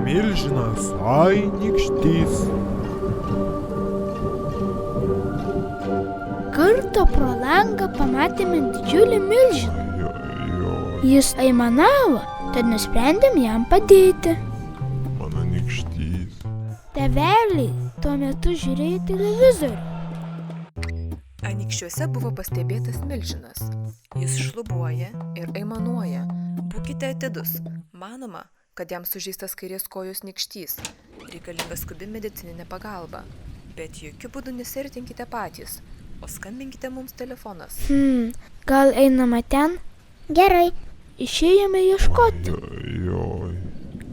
Milžinas, ai nykštys. Kartą pro langą pamatėme didžiulį milžiną. Ojojoj, Jis aimanavo, tad nusprendėm jam padėti. mano nykštys. Tėveliai tuo metu žiūrėjo televizorių. Anykščiuose buvo pastebėtas milžinas. Jis šlubuoja ir aimanuoja. Būkite atidus. Manoma, kad jam sužeistas kairės kojos nykštys. Reikalinga skubi medicininė pagalba. Bet jokių būdų nesirtinkite patys, o skambinkite mums telefonas. Gal einama ten? Gerai. Išėjome ieškoti. Ojojoj.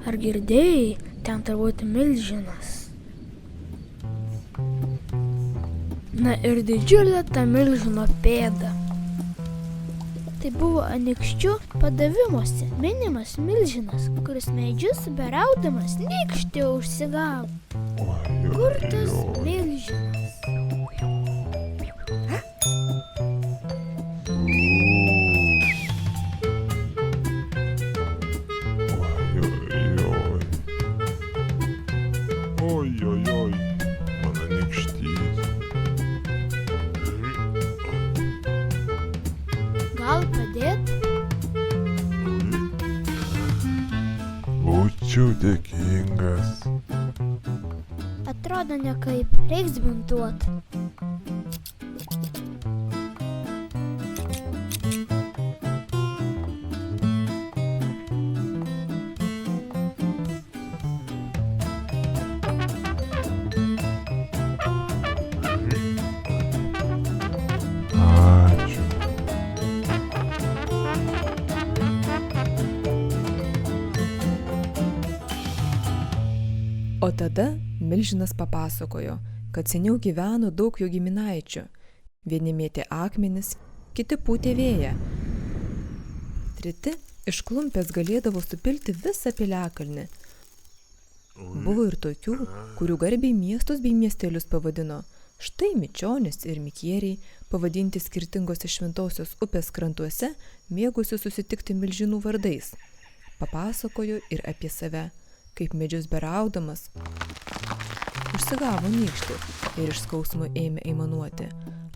Ar girdėjai, ten turbūt milžinas. Na ir didžiulė ta milžino pėda. Tai buvo Anykščių padavimuose minimas milžinas, kuris medžius beraudamas nykštį užsigavo. Kur tas milžinas? Ojojoj, mano nykštys. Gal padėt? Būčiau dėkingas. Atrodo nekaip, reiks bintuot. Ačiū. O tada milžinas papasakojo, kad seniau gyveno daug jo giminaičių. Vieni mėtė akmenis, kiti pūtė vėją. Treti iš klumpės galėdavo supilti visą piliakalnį. Buvo ir tokių, kurių garbiai miestus bei miestelius pavadino. Štai Mičionis ir Mikieriai, pavadinti skirtingose šventosios upės krantuose, mėgusi susitikti milžinų vardais. Papasakojo ir apie save, kaip medžius beraudamas užsigavo nykštį ir iš skausmo ėmė aimanuoti.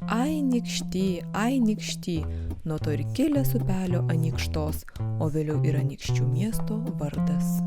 Ai nykšty, nuo to ir kilęs upelio Anykštos, o vėliau ir Anykščių miesto vardas.